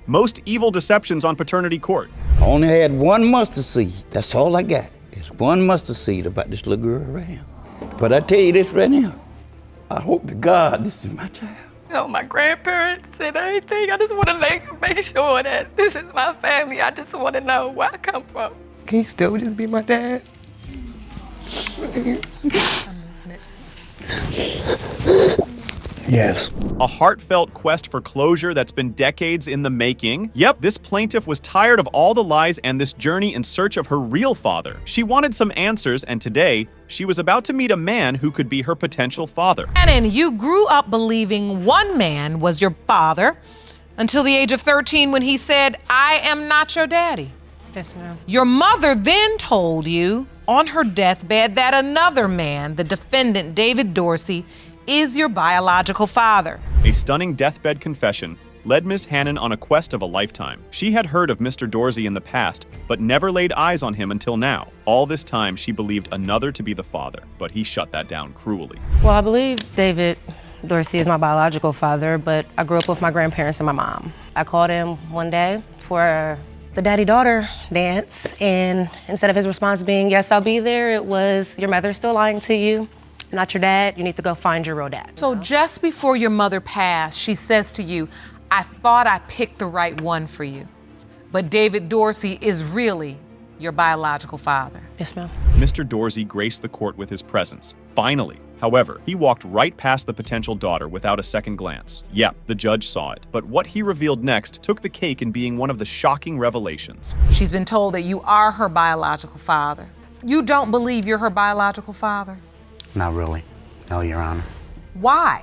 Most evil deceptions on paternity court. I only had one mustard seed. That's all I got. It's one mustard seed about this little girl right here. But I tell you this right now, I hope to God this is my child. My grandparents and everything. I just want to make sure that this is my family. I just want to know where I come from. Can you still just be my dad? Yes. A heartfelt quest for closure that's been decades in the making. Yep, this plaintiff was tired of all the lies and this journey in search of her real father. She wanted some answers, and today, she was about to meet a man who could be her potential father. And you grew up believing one man was your father until the age of 13 when he said, "I am not your daddy." Yes, ma'am. Your mother then told you on her deathbed that another man, the defendant, David Dorsey, is your biological father. A stunning deathbed confession led Ms. Hannon on a quest of a lifetime. She had heard of Mr. Dorsey in the past, but never laid eyes on him until now. All this time, she believed another to be the father, but he shut that down cruelly. Well, I believe David Dorsey is my biological father, but I grew up with my grandparents and my mom. I called him one day for the daddy-daughter dance, and instead of his response being, "Yes, I'll be there," it was, "Your mother's still lying to you. Not your dad. You need to go find your real dad." So just before your mother passed, she says to you, "I thought I picked the right one for you, but David Dorsey is really your biological father." Yes, ma'am. Mr. Dorsey graced the court with his presence. Finally. However, he walked right past the potential daughter without a second glance. Yep, the judge saw it. But what he revealed next took the cake in being one of the shocking revelations. She's been told that you are her biological father. You don't believe you're her biological father? Not really. No, Your Honor. Why?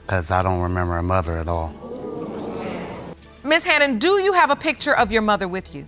Because I don't remember her mother at all. Ms. Hannon, do you have a picture of your mother with you?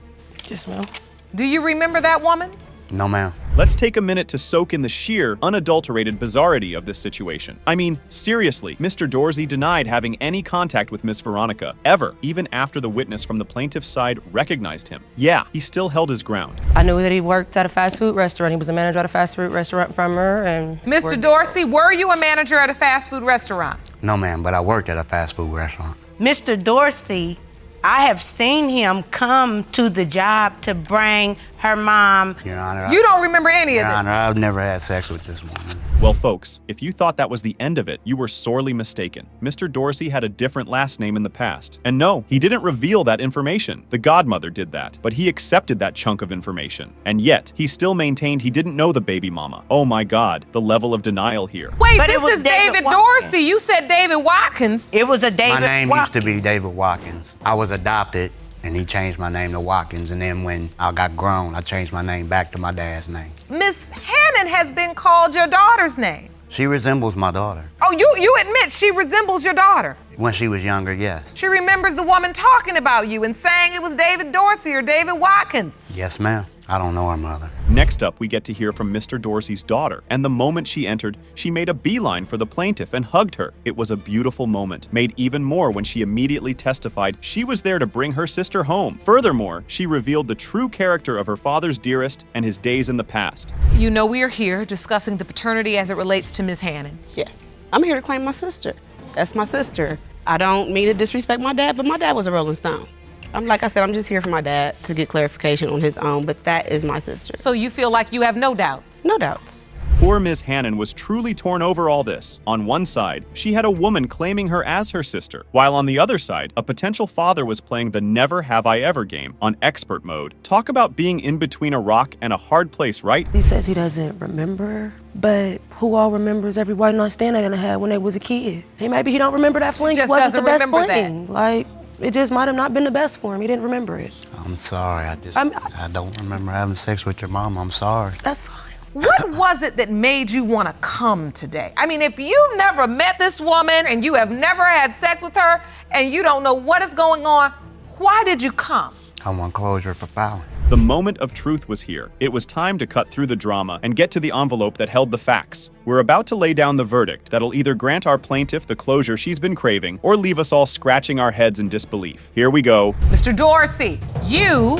Yes, ma'am. Do you remember that woman? No, ma'am. Let's take a minute to soak in the sheer, unadulterated bizarrety of this situation. I mean, seriously, Mr. Dorsey denied having any contact with Miss Veronica, ever, even after the witness from the plaintiff's side recognized him. Yeah, he still held his ground. I knew that he worked at a fast food restaurant. He was a manager at a fast food restaurant from her, and... Mr. Dorsey, were you a manager at a fast food restaurant? No, ma'am, but I worked at a fast food restaurant. Mr. Dorsey, I have seen him come to the job to bring her mom. Your Honor, You don't remember any of Your this? Honor, I've never had sex with this woman. Well, folks, if you thought that was the end of it, you were sorely mistaken. Mr. Dorsey had a different last name in the past. And no, he didn't reveal that information. The godmother did that, but he accepted that chunk of information. And yet, he still maintained he didn't know the baby mama. Oh my God, the level of denial here. Wait, But it this was is David David Watkins. Dorsey. You said David Watkins. It was a David My name Watkins. used to be David Watkins. I was adopted, and he changed my name to Watkins, and then when I got grown, I changed my name back to my dad's name. Miss Hannon has been called your daughter's name. She resembles my daughter. Oh, you admit she resembles your daughter. When she was younger, yes. She remembers the woman talking about you and saying it was David Dorsey or David Watkins. Yes, ma'am. I don't know her mother. Next up, we get to hear from Mr. Dorsey's daughter, and the moment she entered, she made a beeline for the plaintiff and hugged her. It was a beautiful moment, made even more when she immediately testified she was there to bring her sister home. Furthermore, she revealed the true character of her father's dearest and his days in the past. You know we are here discussing the paternity as it relates to Miss Hannon. Yes, I'm here to claim my sister. That's my sister. I don't mean to disrespect my dad, but my dad was a Rolling Stone. Like I said, I'm just here for my dad to get clarification on his own, but that is my sister. So you feel like you have no doubts? No doubts. Poor Ms. Hannon was truly torn over all this. On one side, she had a woman claiming her as her sister, while on the other side, a potential father was playing the never have I ever game on expert mode. Talk about being in between a rock and a hard place, right? He says he doesn't remember, but who all remembers every one night stand they done had when they was a kid? Hey, maybe he don't remember that fling. He just It wasn't the doesn't best remember fling. Like, it just might have not been the best for him. He didn't remember it. I'm sorry. I don't remember having sex with your mom. I'm sorry. That's fine. What was it that made you want to come today? I mean, if you've never met this woman and you have never had sex with her and you don't know what is going on, why did you come? I want closure for filing. The moment of truth was here. It was time to cut through the drama and get to the envelope that held the facts. We're about to lay down the verdict that'll either grant our plaintiff the closure she's been craving or leave us all scratching our heads in disbelief. Here we go. Mr. Dorsey, you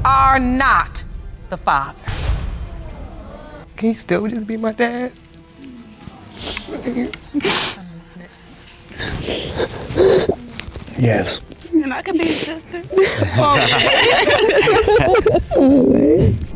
are not the father. Can you still just be my dad? Yes. And I can be his sister.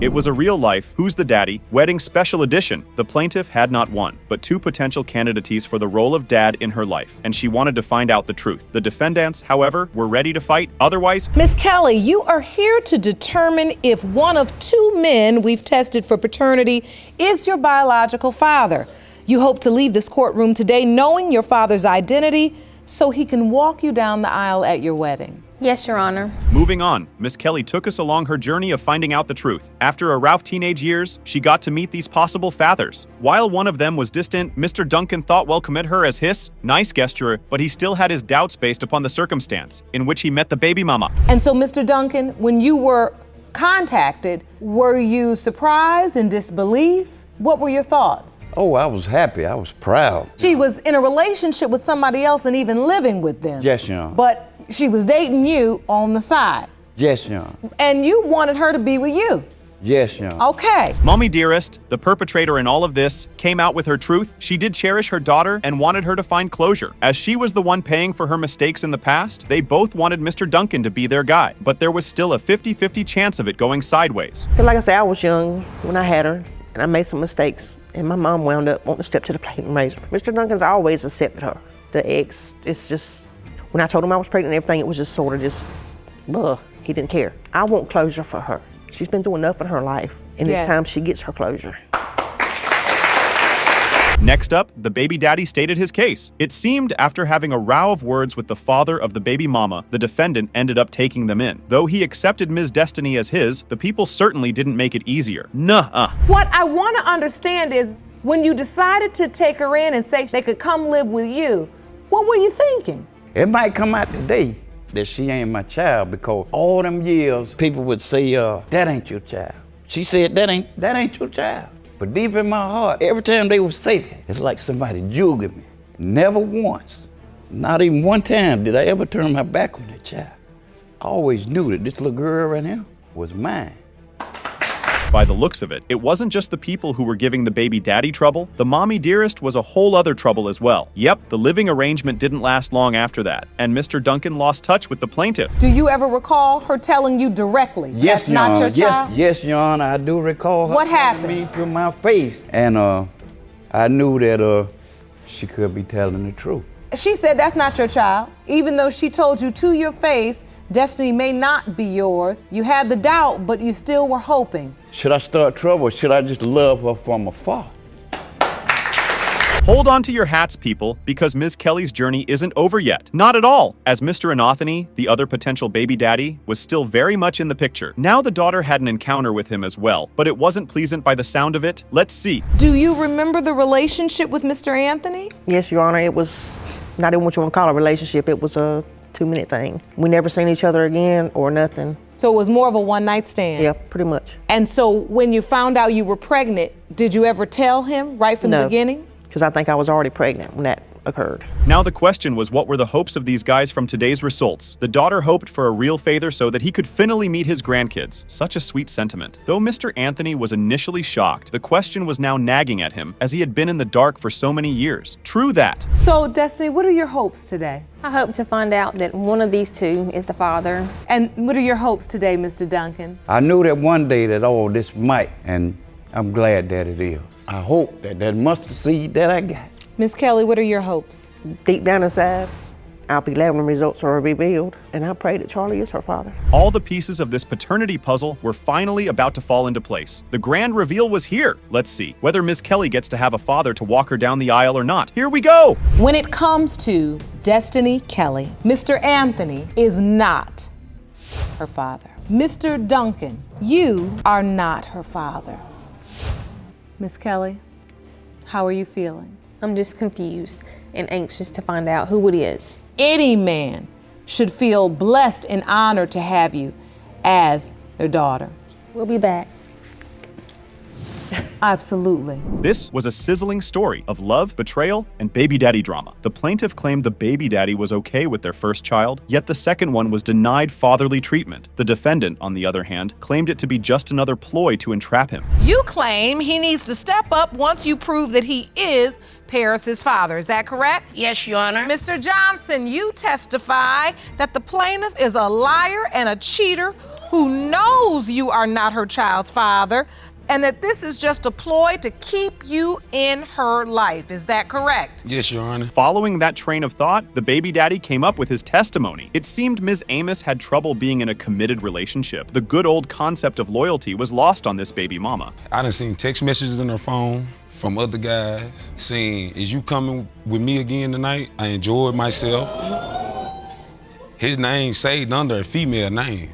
It was a real life Who's the Daddy wedding special edition. The plaintiff had not one, but two potential candidates for the role of dad in her life, and she wanted to find out the truth. The defendants, however, were ready to fight. Otherwise, Miss Kelly, you are here to determine if one of two men we've tested for paternity is your biological father. You hope to leave this courtroom today knowing your father's identity so he can walk you down the aisle at your wedding. Yes, Your Honor. moving on, Miss Kelly took us along her journey of finding out the truth. After a rough teenage years, she got to meet these possible fathers. While one of them was distant, Mr. Duncan thought welcome at her as his. Nice gesture, but he still had his doubts based upon the circumstance in which he met the baby mama. And so, Mr. Duncan, when you were contacted, were you surprised and disbelief? What were your thoughts? Oh, I was happy. I was proud. She was in a relationship with somebody else and even living with them. Yes, Your Honor. But she was dating you on the side. Yes, Your Honor. And you wanted her to be with you. Yes, Your Honor. Okay. Mommy Dearest, the perpetrator in all of this, came out with her truth. She did cherish her daughter and wanted her to find closure. As she was the one paying for her mistakes in the past, they both wanted Mr. Duncan to be their guy. But there was still a 50-50 chance of it going sideways. Like I said, I was young when I had her, and I made some mistakes, and my mom wound up wanting to step to the plate and raise her. Mr. Duncan's always accepted her. The ex, it's just, when I told him I was pregnant and everything, it was just sort of just, he didn't care. I want closure for her. She's been through enough in her life, and Yes. it's time she gets her closure. Next up, the baby daddy stated his case. It seemed after having a row of words with the father of the baby mama, the defendant ended up taking them in. Though he accepted Ms. Destiny as his, the people certainly didn't make it easier. Nuh-uh. What I want to understand is when you decided to take her in and say they could come live with you, what were you thinking? It might come out today that she ain't my child because all them years people would say, that ain't your child. She said, that ain't your child. But deep in my heart, every time they would say that, it's like somebody jugging me. Never once, not even one time did I ever turn my back on that child. I always knew that this little girl right here was mine. By the looks of it, it wasn't just the people who were giving the baby daddy trouble. The mommy dearest was a whole other trouble as well. Yep, the living arrangement didn't last long after that, and Mr. Duncan lost touch with the plaintiff. Do you ever recall her telling you directly Yes, that's Your not Honor. your child? Yes, Your Honor, I do recall her What telling happened? me to my face. And I knew that she could be telling the truth. She said that's not your child. Even though she told you to your face, Destiny may not be yours. You had the doubt, but you still were hoping. Should I start trouble or should I just love her from afar? Hold on to your hats, people, because Ms. Kelly's journey isn't over yet. Not at all, as Mr. Anthony, the other potential baby daddy, was still very much in the picture. Now the daughter had an encounter with him as well, but it wasn't pleasant by the sound of it. Let's see. Do you remember the relationship with Mr. Anthony? Yes, Your Honor, it was not even what you want to call a relationship. It was a 2-minute thing. We never seen each other again or nothing. So it was more of a one-night stand? Yeah, pretty much. And so when you found out you were pregnant, did you ever tell him right from the No. beginning? Because I think I was already pregnant when that occurred. Now the question was, what were the hopes of these guys from today's results? The daughter hoped for a real father so that he could finally meet his grandkids. Such a sweet sentiment. Though Mr. Anthony was initially shocked, the question was now nagging at him as he had been in the dark for so many years. True that. So Destiny, what are your hopes today? I hope to find out that one of these two is the father. And what are your hopes today, Mr. Duncan? I knew that one day that all this might, and I'm glad that it is. I hope that mustard seed that I got. Miss Kelly, what are your hopes? Deep down inside, I'll be glad when results are revealed, and I pray that Charlie is her father. All the pieces of this paternity puzzle were finally about to fall into place. The grand reveal was here. Let's see whether Miss Kelly gets to have a father to walk her down the aisle or not. Here we go. When it comes to Destiny Kelly, Mr. Anthony is not her father. Mr. Duncan, you are not her father. Miss Kelly, how are you feeling? I'm just confused and anxious to find out who it is. Any man should feel blessed and honored to have you as their daughter. We'll be back. Absolutely. This was a sizzling story of love, betrayal, and baby daddy drama. The plaintiff claimed the baby daddy was okay with their first child, yet the second one was denied fatherly treatment. The defendant, on the other hand, claimed it to be just another ploy to entrap him. You claim he needs to step up once you prove that he is Paris's father. Is that correct? Yes, Your Honor. Mr. Johnson, you testify that the plaintiff is a liar and a cheater who knows you are not her child's father, and that this is just a ploy to keep you in her life. Is that correct? Yes, Your Honor. Following that train of thought, the baby daddy came up with his testimony. It seemed Ms. Amos had trouble being in a committed relationship. The good old concept of loyalty was lost on this baby mama. I done seen text messages on her phone from other guys saying, "Is you coming with me again tonight? I enjoyed myself." His name saved under a female name.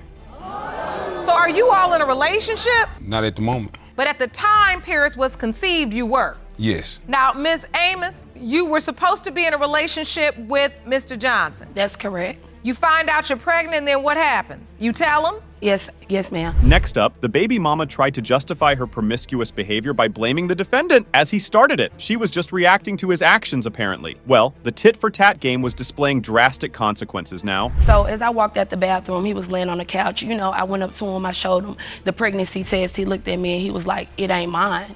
So are you all in a relationship? Not at the moment. But at the time Paris was conceived, you were. Yes. Now, Ms. Amos, you were supposed to be in a relationship with Mr. Johnson. That's correct. You find out you're pregnant, and then what happens? You tell him? Yes, ma'am. Next up, the baby mama tried to justify her promiscuous behavior by blaming the defendant as he started it. She was just reacting to his actions, apparently. Well, the tit-for-tat game was displaying drastic consequences now. So as I walked out the bathroom, he was laying on the couch. You know, I went up to him, I showed him the pregnancy test. He looked at me and he was like, "It ain't mine."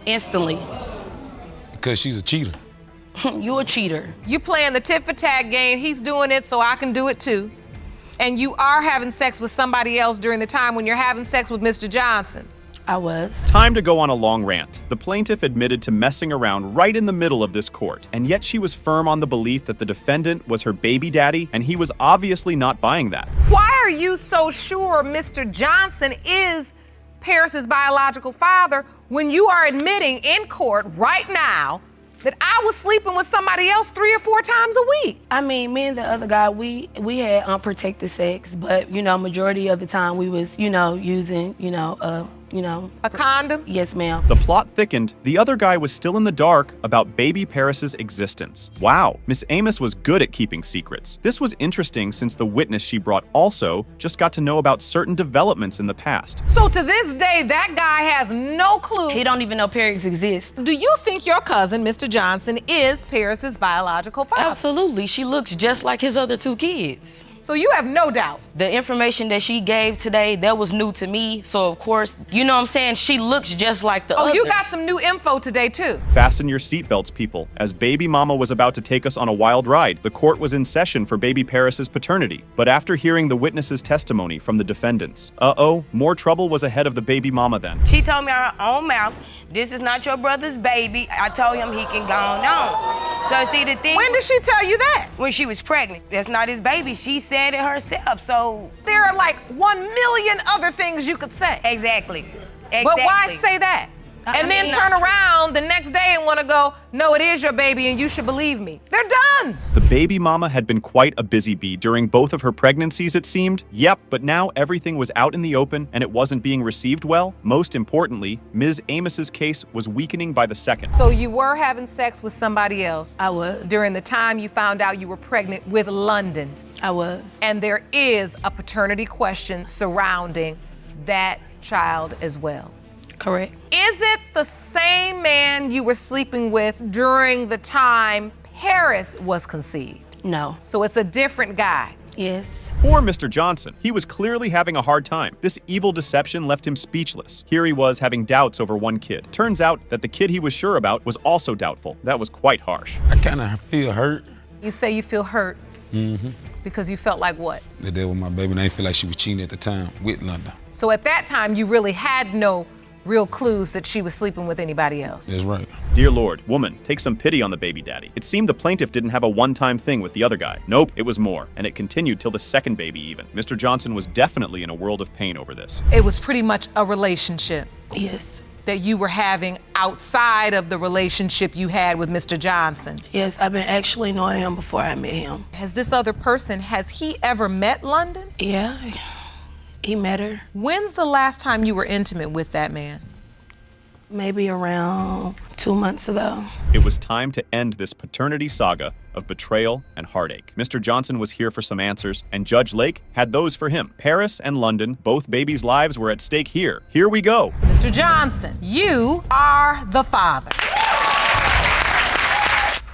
Instantly. Because she's a cheater. You a cheater. You playing the tit-for-tat game, he's doing it so I can do it too. And you are having sex with somebody else during the time when you're having sex with Mr. Johnson. I was. Time to go on a long rant. The plaintiff admitted to messing around right in the middle of this court, and yet she was firm on the belief that the defendant was her baby daddy, and he was obviously not buying that. Why are you so sure Mr. Johnson is Paris's biological father when you are admitting in court right now that I was sleeping with somebody else 3 or 4 times a week? I mean, me and the other guy, we had unprotected sex, but majority of the time we was, using, a condom? Yes, ma'am. The plot thickened. The other guy was still in the dark about baby Paris's existence. Wow, Miss Amos was good at keeping secrets. This was interesting since the witness she brought also just got to know about certain developments in the past. So to this day, that guy has no clue. He don't even know Paris exists. Do you think your cousin, Mr. Johnson, is Paris's biological father? Absolutely. She looks just like his other 2 kids. So you have no doubt. The information that she gave today, that was new to me. So of course, you know what I'm saying? She looks just like the others. Oh, you got some new info today too. Fasten your seatbelts, people. As baby mama was about to take us on a wild ride, the court was in session for baby Paris's paternity. But after hearing the witness's testimony from the defendants, more trouble was ahead of the baby mama then. She told me out her own mouth, "This is not your brother's baby." I told him he can go on. So see the thing. When did she tell you that? When she was pregnant. That's not his baby. She said it herself. So there are like 1 million other things you could say. Exactly. But why say that? And then turn around the next day and want to go, "No, it is your baby and you should believe me." They're done. The baby mama had been quite a busy bee during both of her pregnancies, it seemed. Yep, but now everything was out in the open and it wasn't being received well. Most importantly, Ms. Amos's case was weakening by the second. So you were having sex with somebody else? I was. During the time you found out you were pregnant with London? I was. And there is a paternity question surrounding that child as well. Correct. Is it the same man you were sleeping with during the time Paris was conceived? No. So it's a different guy? Yes. Poor Mr. Johnson. He was clearly having a hard time. This evil deception left him speechless. Here he was having doubts over one kid. Turns out that the kid he was sure about was also doubtful. That was quite harsh. I kind of feel hurt. You say you feel hurt because you felt like what? That was my baby, and I didn't feel like she was cheating at the time with London. So at that time, you really had no real clues that she was sleeping with anybody else. That's right. Dear Lord, woman, take some pity on the baby daddy. It seemed the plaintiff didn't have a one-time thing with the other guy. Nope, it was more, and it continued till the second baby even. Mr. Johnson was definitely in a world of pain over this. It was pretty much a relationship. Yes. That you were having outside of the relationship you had with Mr. Johnson. Yes, I've been actually knowing him before I met him. Has this other person, has he ever met London? Yeah. He met her. When's the last time you were intimate with that man? Maybe around 2 months ago. It was time to end this paternity saga of betrayal and heartache. Mr. Johnson was here for some answers, and Judge Lake had those for him. Paris and London, both babies' lives were at stake here. Here we go. Mr. Mr. Johnson, you are the father.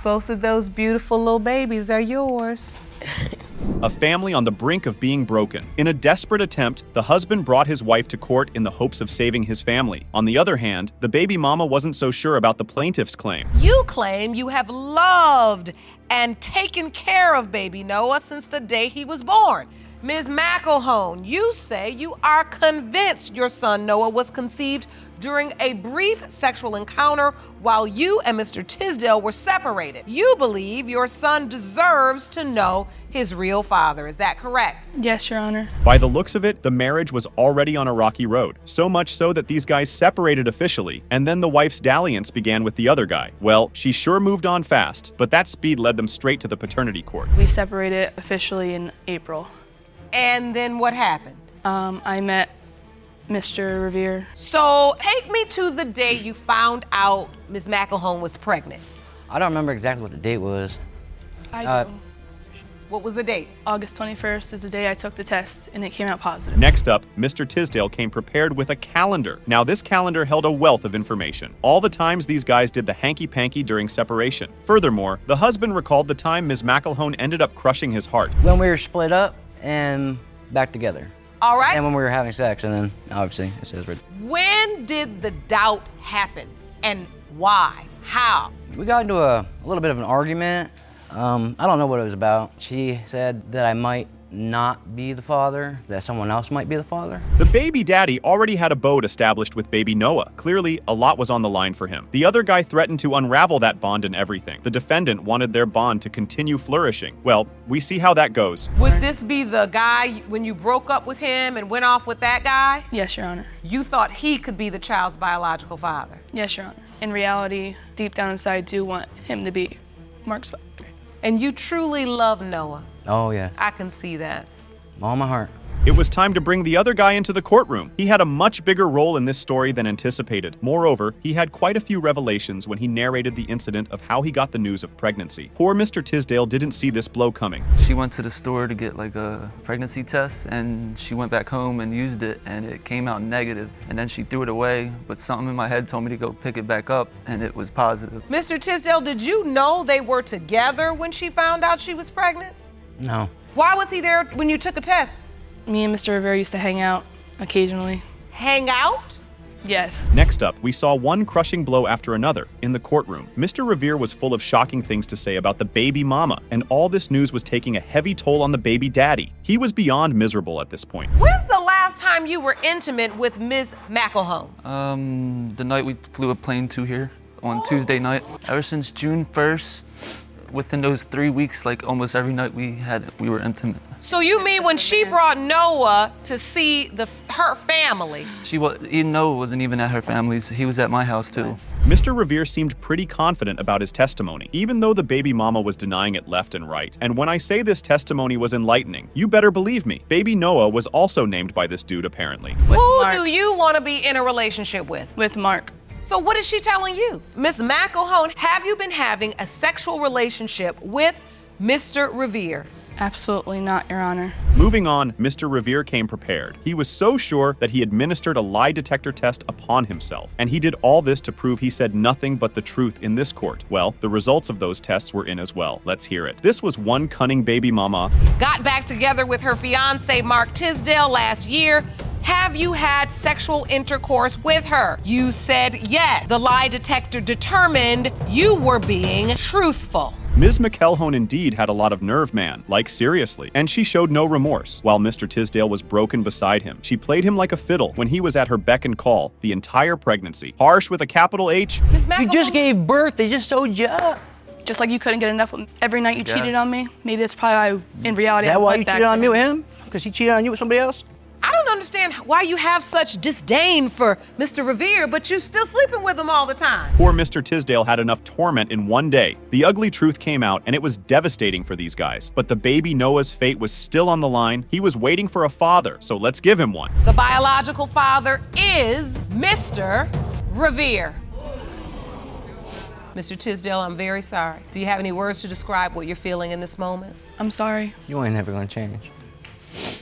Both of those beautiful little babies are yours. A family on the brink of being broken. In a desperate attempt, the husband brought his wife to court in the hopes of saving his family. On the other hand, the baby mama wasn't so sure about the plaintiff's claim. You claim you have loved and taken care of baby Noah since the day he was born. Ms. McElhone, you say you are convinced your son Noah was conceived during a brief sexual encounter while you and Mr. Tisdale were separated. You believe your son deserves to know his real father. Is that correct? Yes, Your Honor. By the looks of it, the marriage was already on a rocky road. So much so that these guys separated officially, and then the wife's dalliance began with the other guy. Well, she sure moved on fast, but that speed led them straight to the paternity court. We separated officially in April. And then what happened? I met Mr. Revere. So take me to the day you found out Ms. McElhone was pregnant. I don't remember exactly what the date was. I do. What was the date? August 21st is the day I took the test, and it came out positive. Next up, Mr. Tisdale came prepared with a calendar. Now, this calendar held a wealth of information. All the times these guys did the hanky-panky during separation. Furthermore, the husband recalled the time Ms. McElhone ended up crushing his heart. When we were split up and back together. All right. And when we were having sex, and then obviously it says we're... When did the doubt happen, and why? How? We got into a little bit of an argument. I don't know what it was about. She said that I might not be the father, that someone else might be the father. The baby daddy already had a boat established with baby Noah. Clearly, a lot was on the line for him. The other guy threatened to unravel that bond and everything. The defendant wanted their bond to continue flourishing. Well, we see how that goes. Would this be the guy when you broke up with him and went off with that guy? Yes, Your Honor. You thought he could be the child's biological father? Yes, Your Honor. In reality, deep down inside, I do want him to be Mark's father. And you truly love Noah? Oh, yeah. I can see that. All my heart. It was time to bring the other guy into the courtroom. He had a much bigger role in this story than anticipated. Moreover, he had quite a few revelations when he narrated the incident of how he got the news of pregnancy. Poor Mr. Tisdale didn't see this blow coming. She went to the store to get like a pregnancy test, and she went back home and used it, and it came out negative. And then she threw it away, but something in my head told me to go pick it back up, and it was positive. Mr. Tisdale, did you know they were together when she found out she was pregnant? No. Why was he there when you took a test? Me and Mr. Rivera used to hang out occasionally. Hang out? Yes. Next up, we saw one crushing blow after another in the courtroom. Mr. Revere was full of shocking things to say about the baby mama, and all this news was taking a heavy toll on the baby daddy. He was beyond miserable at this point. When's the last time you were intimate with Ms. McElhone? The night we flew a plane to here on Tuesday night. Ever since June 1st, within those 3 weeks, like almost every night we were intimate. So you mean when she brought Noah to see her family? Noah wasn't even at her family's. He was at my house too. Mr. Revere seemed pretty confident about his testimony, even though the baby mama was denying it left and right. And when I say this testimony was enlightening, you better believe me. Baby Noah was also named by this dude, apparently. Who do you want to be in a relationship with? With Mark. So what is she telling you? Ms. McElhone, have you been having a sexual relationship with Mr. Revere? Absolutely not, Your Honor. Moving on, Mr. Revere came prepared. He was so sure that he administered a lie detector test upon himself, and he did all this to prove he said nothing but the truth in this court. Well, the results of those tests were in as well. Let's hear it. This was one cunning baby mama. Got back together with her fiance, Mark Tisdale, last year. Have you had sexual intercourse with her? You said yes. The lie detector determined you were being truthful. Ms. McElhone indeed had a lot of nerve, man, like seriously, and she showed no remorse. While Mr. Tisdale was broken beside him, she played him like a fiddle when he was at her beck and call the entire pregnancy. Harsh with a capital H. You just gave birth, they just sewed you up. Just like you couldn't get enough every night you cheated on me. Maybe that's probably why, in reality, Is that why you cheated on me with him? Because he cheated on you with somebody else? I don't understand why you have such disdain for Mr. Revere, but you're still sleeping with him all the time. Poor Mr. Tisdale had enough torment in one day. The ugly truth came out, and it was devastating for these guys. But the baby Noah's fate was still on the line. He was waiting for a father, so let's give him one. The biological father is Mr. Revere. Mr. Tisdale, I'm very sorry. Do you have any words to describe what you're feeling in this moment? I'm sorry. You ain't never gonna change.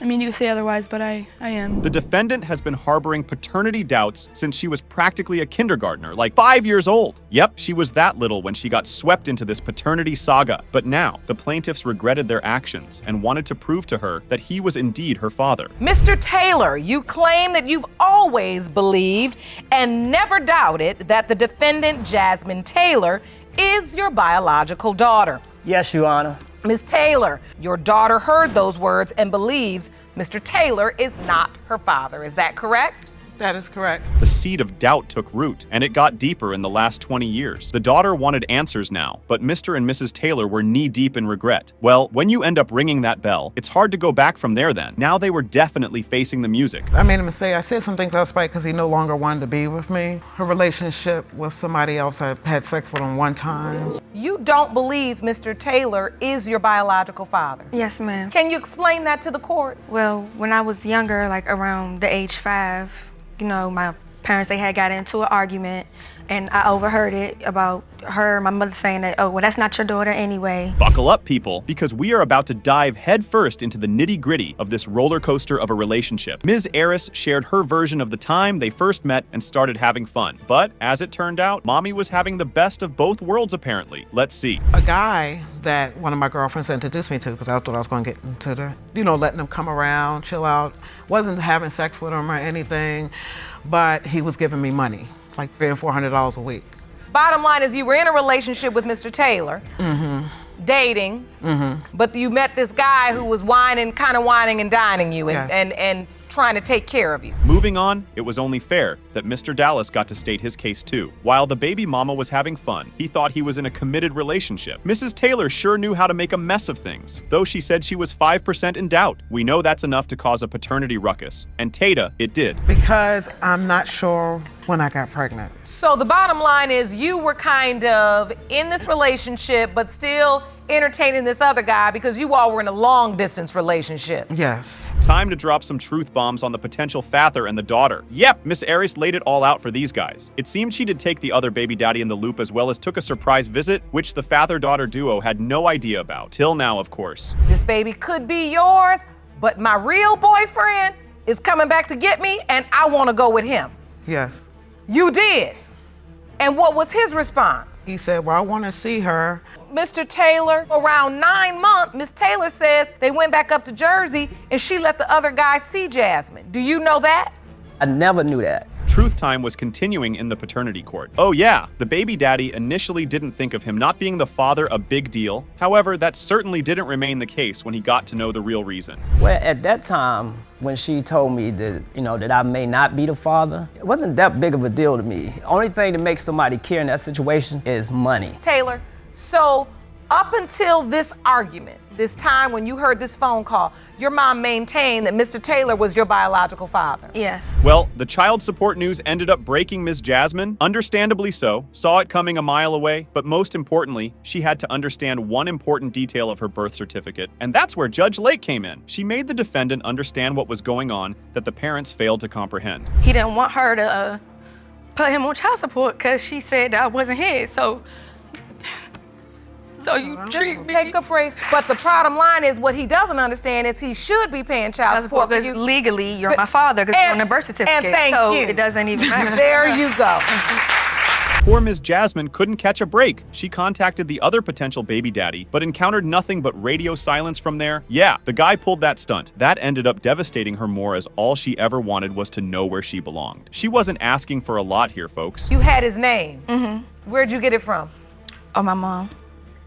I mean, you could say otherwise, but I am. The defendant has been harboring paternity doubts since she was practically a kindergartner, like 5 years old. Yep, she was that little when she got swept into this paternity saga. But now, the plaintiffs regretted their actions and wanted to prove to her that he was indeed her father. Mr. Taylor, you claim that you've always believed and never doubted that the defendant, Jasmine Taylor, is your biological daughter. Yes, Your Honor. Ms. Taylor, your daughter heard those words and believes Mr. Taylor is not her father. Is that correct? That is correct. The seed of doubt took root, and it got deeper in the last 20 years. The daughter wanted answers now, but Mr. and Mrs. Taylor were knee-deep in regret. Well, when you end up ringing that bell, it's hard to go back from there then. Now they were definitely facing the music. I made a mistake. I said some things out of spite because he no longer wanted to be with me. Her relationship with somebody else, I had sex with him one time. You don't believe Mr. Taylor is your biological father? Yes, ma'am. Can you explain that to the court? Well, when I was younger, like around the age 5, you know, my parents, they had got into an argument, and I overheard it about my mother saying that, oh, well, that's not your daughter anyway. Buckle up, people, because we are about to dive headfirst into the nitty-gritty of this roller coaster of a relationship. Ms. Aris shared her version of the time they first met and started having fun. But as it turned out, Mommy was having the best of both worlds, apparently. Let's see. A guy that one of my girlfriends introduced me to, because I thought I was going to get into letting him come around, chill out. Wasn't having sex with him or anything, but he was giving me money, like $300 and $400 a week. Bottom line is you were in a relationship with Mr. Taylor, dating, but you met this guy who was kind of whining and dining you and trying to take care of you. Moving on, it was only fair that Mr. Dallas got to state his case too. While the baby mama was having fun, he thought he was in a committed relationship. Mrs. Taylor sure knew how to make a mess of things. Though she said she was 5% in doubt, we know that's enough to cause a paternity ruckus. And Tata, it did. Because I'm not sure when I got pregnant. So the bottom line is you were kind of in this relationship, but still entertaining this other guy because you all were in a long distance relationship. Yes. Time to drop some truth bombs on the potential father and the daughter. Yep, Miss Aris laid it all out for these guys. It seemed she did take the other baby daddy in the loop as well as took a surprise visit, which the father-daughter duo had no idea about. Till now, of course. This baby could be yours, but my real boyfriend is coming back to get me and I want to go with him. Yes. You did. And what was his response? He said, well, I want to see her. Mr. Taylor, around 9 months, Miss Taylor says they went back up to Jersey and she let the other guy see Jasmine. Do you know that? I never knew that. Truth time was continuing in the paternity court. Oh yeah, the baby daddy initially didn't think of him not being the father a big deal. However, that certainly didn't remain the case when he got to know the real reason. Well, at that time, when she told me that, that I may not be the father, it wasn't that big of a deal to me. The only thing that makes somebody care in that situation is money. Taylor, so up until this argument, this time when you heard this phone call, your mom maintained that Mr. Taylor was your biological father. Yes. Well, the child support news ended up breaking Ms. Jasmine, understandably so, saw it coming a mile away, but most importantly, she had to understand one important detail of her birth certificate, and that's where Judge Lake came in. She made the defendant understand what was going on that the parents failed to comprehend. He didn't want her to put him on child support because she said that I wasn't his, so you treat me. Take a break. But the bottom line is what he doesn't understand is he should be paying child support. Because legally, you're my father because you're on the birth certificate. And thank you. It doesn't even matter. There you go. Poor Ms. Jasmine couldn't catch a break. She contacted the other potential baby daddy, but encountered nothing but radio silence from there. Yeah, the guy pulled that stunt. That ended up devastating her more as all she ever wanted was to know where she belonged. She wasn't asking for a lot here, folks. You had his name. Where'd you get it from? Oh, my mom.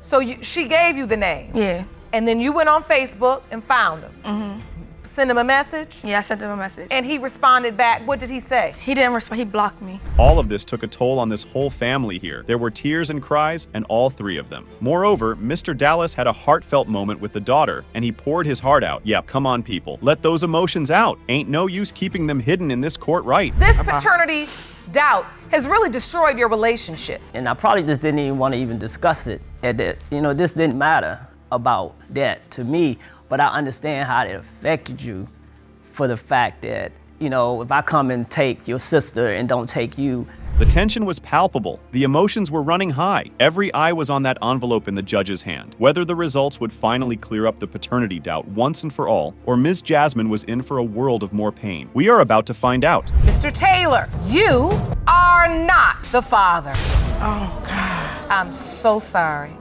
So she gave you the name? Yeah. And then you went on Facebook and found him? Send him a message? Yeah, I sent him a message. And he responded back. What did he say? He didn't respond. He blocked me. All of this took a toll on this whole family here. There were tears and cries, and all three of them. Moreover, Mr. Dallas had a heartfelt moment with the daughter, and he poured his heart out. Yep, come on, people. Let those emotions out. Ain't no use keeping them hidden in this court, right? This paternity doubt has really destroyed your relationship. And I probably just didn't even want to even discuss it. This didn't matter about that to me, but I understand how it affected you for the fact that You know, if I come and take your sister and don't take you. The tension was palpable. The emotions were running high. Every eye was on that envelope in the judge's hand. Whether the results would finally clear up the paternity doubt once and for all, or Ms. Jasmine was in for a world of more pain. We are about to find out. Mr. Taylor, you are not the father. Oh, God. I'm so sorry.